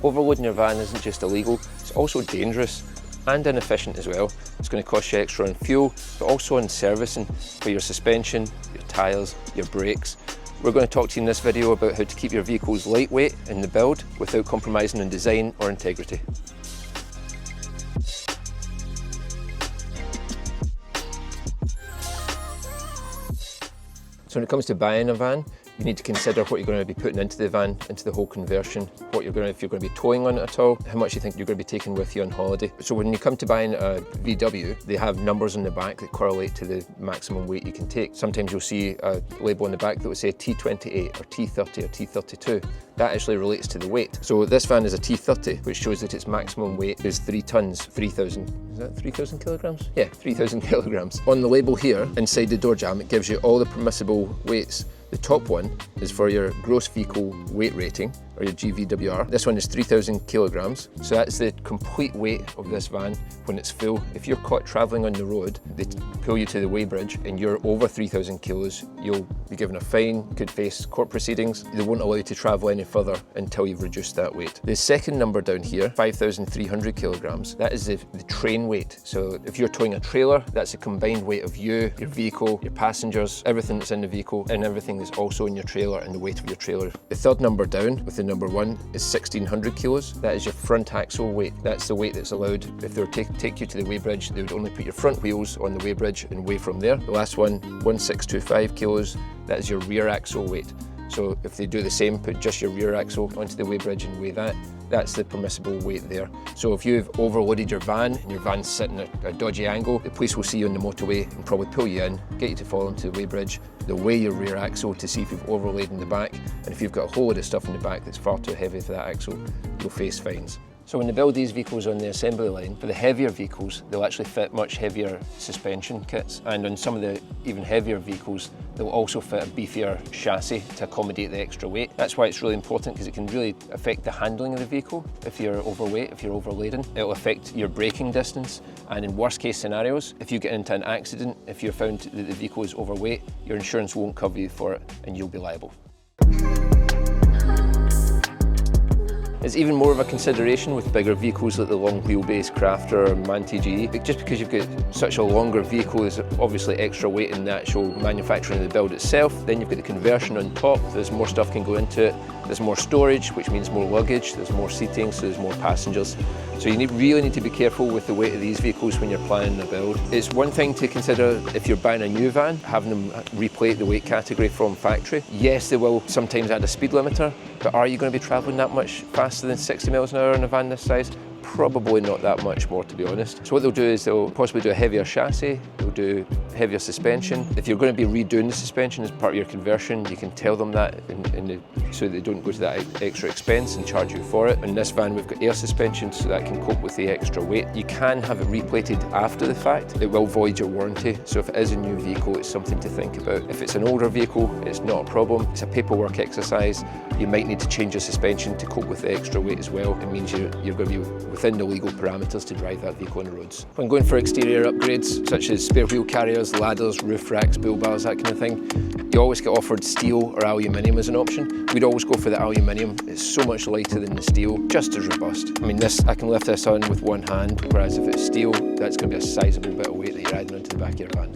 Overloading your van isn't just illegal, it's also dangerous and inefficient as well. It's going to cost you extra on fuel, but also on servicing for your suspension, your tyres, your brakes. We're going to talk to you in this video about how to keep your vehicles lightweight in the build without compromising on design or integrity. So when it comes to buying a van, you need to consider what you're going to be putting into the van, into the whole conversion, if you're going to be towing on it at all, how much you think you're going to be taking with you on holiday. So when you come to buying a VW, they have numbers on the back that correlate to the maximum weight you can take. Sometimes you'll see a label on the back that will say T28 or T30 or T32. That actually relates to the weight. So this van is a T30, which shows that its maximum weight is 3 tons, 3,000, is that 3,000 kilograms? Yeah, 3,000 kilograms. On the label here, inside the door jamb, it gives you all the permissible weights. The top one is for your gross vehicle weight rating, or your GVWR. This one is 3,000 kilograms. So that's the complete weight of this van when it's full. If you're caught traveling on the road, they pull you to the weighbridge and you're over 3,000 kilos, you'll be given a fine, could face court proceedings. They won't allow you to travel any further until you've reduced that weight. The second number down here, 5,300 kilograms, that is the train weight. So if you're towing a trailer, that's a combined weight of you, your vehicle, your passengers, everything that's in the vehicle, and everything that's also in your trailer and the weight of your trailer. The third number down, with the number 1, is 1,600 kilos. That is your front axle weight. That's the weight that's allowed. If they were to take you to the weighbridge, they would only put your front wheels on the weighbridge and weigh from there. The last one, 1,625 kilos, that is your rear axle weight. So if they do the same, put just your rear axle onto the weighbridge and weigh that, that's the permissible weight there. So if you've overloaded your van and your van's sitting at a dodgy angle, the police will see you on the motorway and probably pull you in, get you to fall into the weighbridge. They'll weigh your rear axle to see if you've overlaid in the back, and if you've got a whole load of stuff in the back that's far too heavy for that axle, you'll face fines. So when they build these vehicles on the assembly line, for the heavier vehicles, they'll actually fit much heavier suspension kits. And on some of the even heavier vehicles, they'll also fit a beefier chassis to accommodate the extra weight. That's why it's really important, because it can really affect the handling of the vehicle. If you're overweight, if you're overladen, it'll affect your braking distance. And in worst case scenarios, if you get into an accident, if you're found that the vehicle is overweight, your insurance won't cover you for it and you'll be liable. It's even more of a consideration with bigger vehicles like the long wheelbase Crafter or Manti GE. Just because you've got such a longer vehicle, there's obviously extra weight in the actual manufacturing of the build itself. Then you've got the conversion on top, there's more stuff can go into it. There's more storage, which means more luggage, there's more seating, so there's more passengers. So you really need to be careful with the weight of these vehicles when you're planning the build. It's one thing to consider if you're buying a new van, having them replate the weight category from factory. Yes, they will sometimes add a speed limiter, but are you going to be travelling that much faster than 60 miles an hour in a van this size? Probably not that much more, to be honest. So what they'll do is they'll possibly do a heavier chassis, they'll do heavier suspension. If you're going to be redoing the suspension as part of your conversion, you can tell them that so they don't go to that extra expense and charge you for it. In this van we've got air suspension, so that can cope with the extra weight. You can have it replated after the fact. It will void your warranty, so if it is a new vehicle, it's something to think about. If it's an older vehicle, it's not a problem. It's a paperwork exercise. You might need to change your suspension to cope with the extra weight as well. It means you're going to be within the legal parameters to drive that vehicle on the roads. When going for exterior upgrades, such as spare wheel carriers, ladders, roof racks, bull bars, that kind of thing, you always get offered steel or aluminium as an option. We'd always go for the aluminium. It's so much lighter than the steel, just as robust. I mean, I can lift this on with one hand, whereas if it's steel, that's going to be a sizable bit of weight that you're adding onto the back of your van.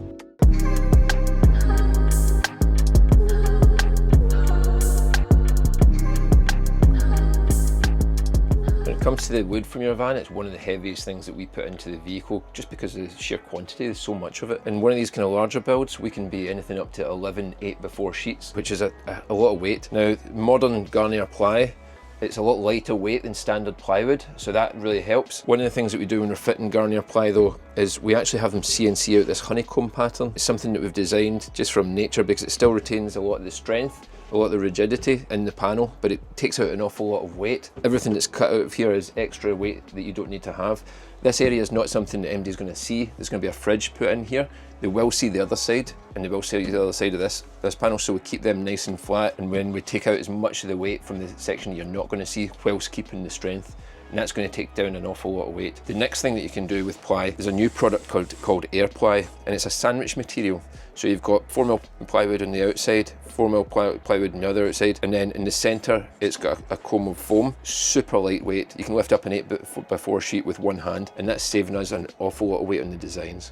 When it comes to the wood from your van, it's one of the heaviest things that we put into the vehicle, just because of the sheer quantity, there's so much of it. In one of these kind of larger builds, we can be anything up to 11 8x4 sheets, which is a lot of weight. Now, modern Garnier ply, it's a lot lighter weight than standard plywood, so that really helps. One of the things that we do when we're fitting Garnier ply though, is we actually have them CNC out this honeycomb pattern. It's something that we've designed just from nature, because it still retains a lot of the strength, a lot of the rigidity in the panel, but it takes out an awful lot of weight. Everything that's cut out of here is extra weight that you don't need to have. This area is not something that MD's going to see. There's going to be a fridge put in here. They will see the other side, and they will see the other side of this panel, so we keep them nice and flat, and when we take out as much of the weight from the section you're not going to see, whilst keeping the strength, and that's going to take down an awful lot of weight. The next thing that you can do with ply is a new product called air ply, and it's a sandwich material. So you've got 4mm plywood on the outside, 4mm plywood on the other outside, and then in the centre it's got a comb of foam, super lightweight. You can lift up an 8x4 sheet with one hand, and that's saving us an awful lot of weight on the designs.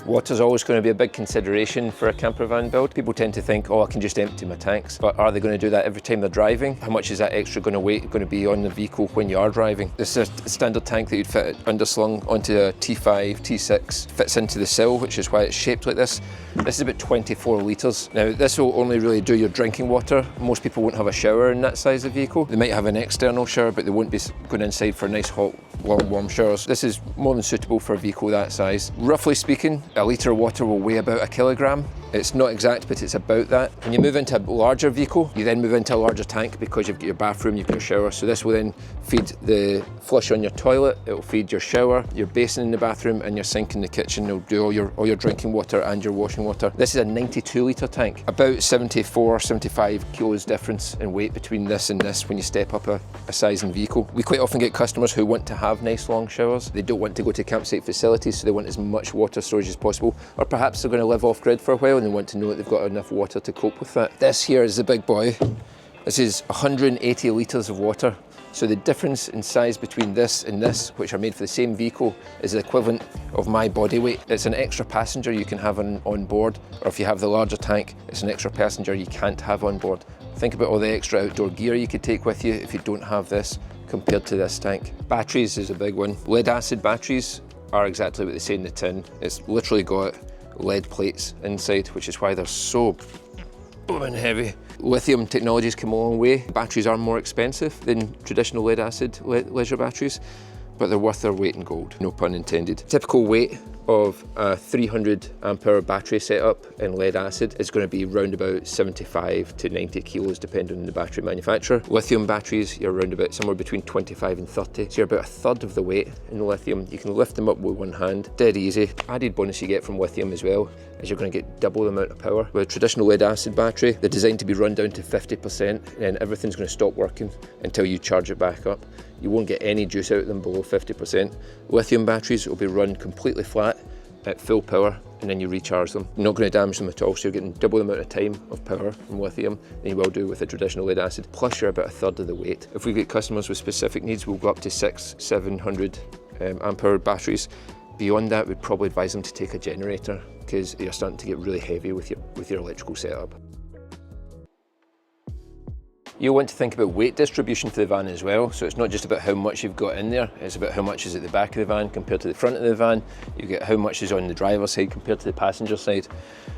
Water's always going to be a big consideration for a camper van build. People tend to think, oh, I can just empty my tanks, but are they going to do that every time they're driving? How much is that extra going to be on the vehicle when you are driving? This is a standard tank that you'd fit underslung onto a T5, T6, fits into the sill, which is why it's shaped like this. This is about 24 litres. Now, this will only really do your drinking water. Most people won't have a shower in that size of vehicle. They might have an external shower, but they won't be going inside for nice, hot, long, warm showers. This is more than suitable for a vehicle that size. Roughly speaking, a litre of water will weigh about 1 kilogram. It's not exact, but it's about that. When you move into a larger vehicle, you then move into a larger tank because you've got your bathroom, you've got your shower. So this will then feed the flush on your toilet, it'll feed your shower, your basin in the bathroom, and your sink in the kitchen. It'll do all your drinking water and your washing water. This is a 92 litre tank. About 74, 75 kilos difference in weight between this and this when you step up a size in vehicle. We quite often get customers who want to have nice long showers. They don't want to go to campsite facilities, so they want as much water storage as possible. Or perhaps they're going to live off grid for a while and they want to know that they've got enough water to cope with that. This here is the big boy. This is 180 litres of water. So the difference in size between this and this, which are made for the same vehicle, is the equivalent of my body weight. It's an extra passenger you can have on board, or if you have the larger tank, it's an extra passenger you can't have on board. Think about all the extra outdoor gear you could take with you if you don't have this compared to this tank. Batteries is a big one. Lead acid batteries are exactly what they say in the tin. It's literally got lead plates inside, which is why they're so blooming heavy. Lithium technologies come a long way. Batteries are more expensive than traditional lead acid leisure batteries, but they're worth their weight in gold, no pun intended. Typical weight of a 300 amp hour battery setup in lead acid is going to be around about 75 to 90 kilos depending on the battery manufacturer. Lithium batteries, you're around about somewhere between 25 and 30, so you're about 1/3 of the weight in lithium. You can lift them up with one hand, dead easy. Added bonus you get from lithium as well is you're going to get double the amount of power. With a traditional lead acid battery, they're designed to be run down to 50% and then everything's going to stop working until you charge it back up. You won't get any juice out of them below 50%. Lithium batteries will be run completely flat at full power and then you recharge them. You're not going to damage them at all, so you're getting double the amount of time of power from lithium than you will do with a traditional lead acid, plus you're about 1/3 of the weight. If we get customers with specific needs, we'll go up to 600-700 amp hour batteries. Beyond that, we'd probably advise them to take a generator because you're starting to get really heavy with your electrical setup. You'll want to think about weight distribution to the van as well. So it's not just about how much you've got in there, it's about how much is at the back of the van compared to the front of the van. You get how much is on the driver's side compared to the passenger side.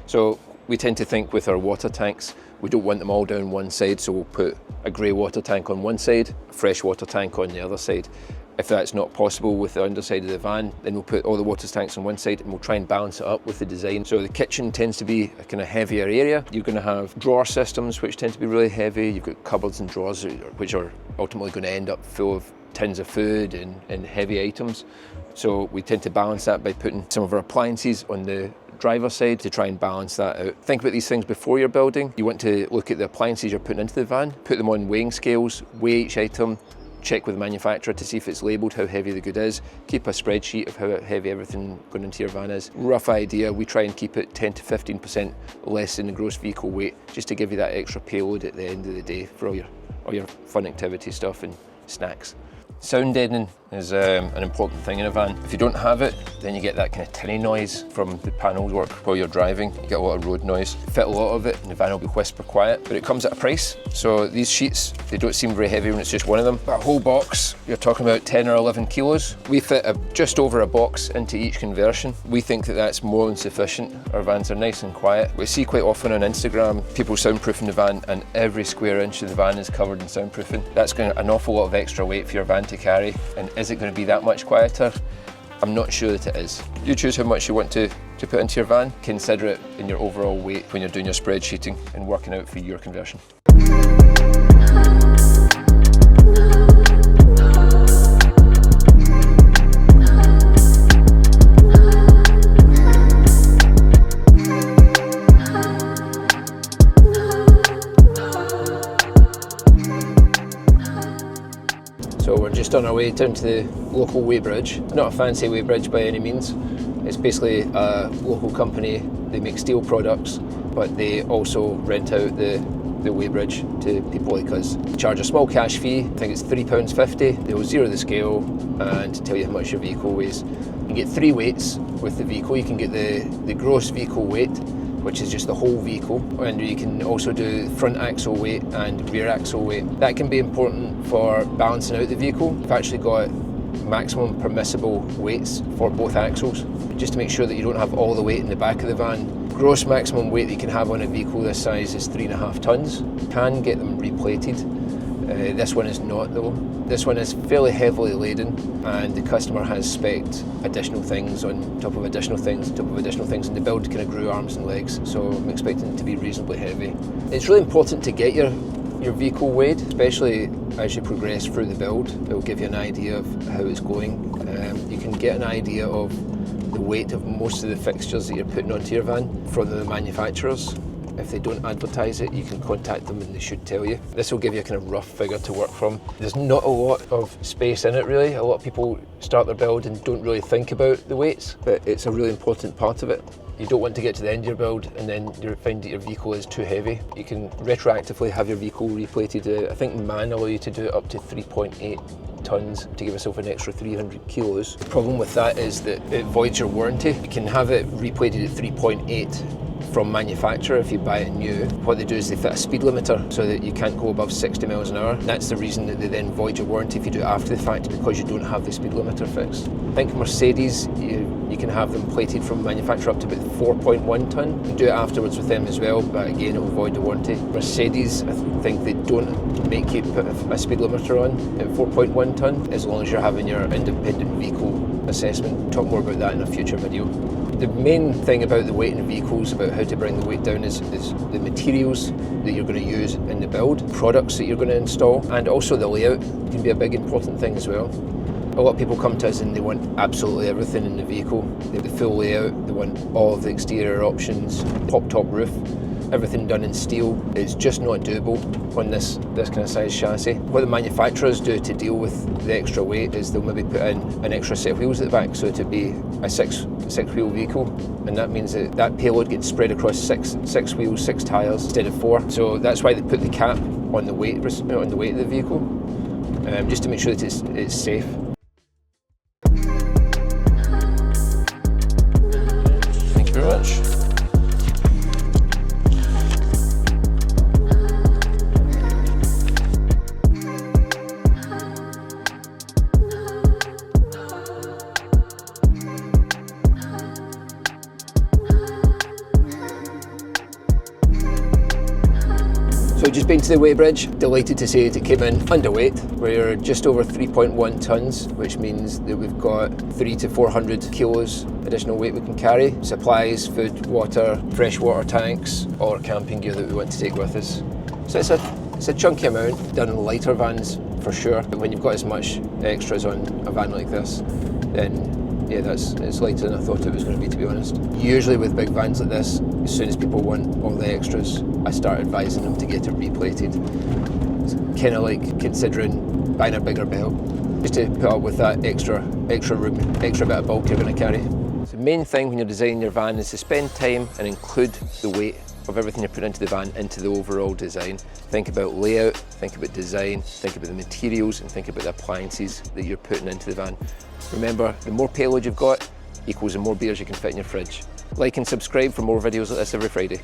So we tend to think with our water tanks, we don't want them all down one side, so we'll put a grey water tank on one side, a fresh water tank on the other side. If that's not possible with the underside of the van, then we'll put all the water tanks on one side and we'll try and balance it up with the design. So the kitchen tends to be a kind of heavier area. You're going to have drawer systems which tend to be really heavy. You've got cupboards and drawers which are ultimately going to end up full of tins of food and heavy items. So we tend to balance that by putting some of our appliances on the driver's side to try and balance that out. Think about these things before you're building. You want to look at the appliances you're putting into the van, put them on weighing scales, weigh each item, check with the manufacturer to see if it's labelled how heavy the good is, keep a spreadsheet of how heavy everything going into your van is. Rough idea, we try and keep it 10 to 15% less than the gross vehicle weight, just to give you that extra payload at the end of the day for all your fun activity stuff and snacks. Sound deadening is an important thing in a van. If you don't have it, then you get that kind of tinny noise from the panels work while you're driving. You get a lot of road noise. Fit a lot of it and the van will be whisper quiet, but it comes at a price. So these sheets, they don't seem very heavy when it's just one of them. That whole box, you're talking about 10 or 11 kilos. We fit just over a box into each conversion. We think that that's more than sufficient. Our vans are nice and quiet. We see quite often on Instagram, people soundproofing the van and every square inch of the van is covered in soundproofing. That's going to an awful lot of extra weight for your van to carry. And is it going to be that much quieter? I'm not sure that it is. You choose how much you want to put into your van. Consider it in your overall weight when you're doing your spreadsheeting and working out for your conversion. on our way down to the local weighbridge. Not a fancy weighbridge by any means. It's basically a local company. They make steel products, but they also rent out the weighbridge to people like us. They charge a small cash fee, I think it's £3.50. They'll zero the scale and tell you how much your vehicle weighs. You can get 3 weights with the vehicle. You can get the gross vehicle weight, which is just the whole vehicle, and you can also do front axle weight and rear axle weight. That can be important for balancing out the vehicle. We've actually got maximum permissible weights for both axles, just to make sure that you don't have all the weight in the back of the van. Gross maximum weight that you can have on a vehicle this size is 3.5 tons. You can get them replated. This one is not though. This one is fairly heavily laden, and the customer has spec'd additional things on top of additional things on top of additional things, and the build kind of grew arms and legs, so I'm expecting it to be reasonably heavy. It's really important to get your vehicle weighed, especially as you progress through the build. It will give you an idea of how it's going. You can get an idea of the weight of most of the fixtures that you're putting onto your van from the manufacturers. If they don't advertise it, you can contact them and they should tell you. This will give you a kind of rough figure to work from. There's not a lot of space in it really. A lot of people start their build and don't really think about the weights, but it's a really important part of it. You don't want to get to the end of your build and then you find that your vehicle is too heavy. You can retroactively have your vehicle replated. I think MAN allow you to do it up to 3.8 tons to give yourself an extra 300 kilos. The problem with that is that it voids your warranty. You can have it replated at 3.8 from manufacturer if you buy it new. What they do is they fit a speed limiter so that you can't go above 60 miles an hour. That's the reason that they then void your warranty if you do it after the fact, because you don't have the speed limiter fixed. I think Mercedes, you can have them plated from manufacturer up to about 4.1 ton. You do it afterwards with them as well, but again it will void the warranty. Mercedes, I think they don't make you put a speed limiter on at 4.1 ton as long as you're having your independent vehicle assessment. We'll talk more about that in a future video. The main thing about the weight in vehicles, about how to bring the weight down, is the materials that you're going to use in the build, products that you're going to install, and also the layout can be a big important thing as well. A lot of people come to us and they want absolutely everything in the vehicle. They have the full layout, they want all of the exterior options, pop-top roof, everything done in steel. It's just not doable on this kind of size chassis. What the manufacturers do to deal with the extra weight is they'll maybe put in an extra set of wheels at the back, so to be a six wheel vehicle, and that means that payload gets spread across six wheels, 6 tyres instead of 4. So that's why they put the cap on the weight of the vehicle, just to make sure that it's safe. Thank you very much. So just been to the weighbridge, delighted to say that it came in underweight. We're just over 3.1 tons, which means that we've got 300 to 400 kilos additional weight we can carry. Supplies, food, water, fresh water tanks, or camping gear that we want to take with us. So it's a chunky amount, done in lighter vans for sure, but when you've got as much extras on a van like this, then yeah, it's lighter than I thought it was going to be, to be honest. Usually with big vans like this, as soon as people want all the extras, I start advising them to get it replated. It's kind of like considering buying a bigger belt, just to put up with that extra room, extra bit of bulk you're going to carry. So the main thing when you're designing your van is to spend time and include the weight of everything you're putting into the van into the overall design. Think about layout, think about design, think about the materials, and think about the appliances that you're putting into the van. Remember, the more payload you've got equals the more beers you can fit in your fridge. Like and subscribe for more videos like this every Friday.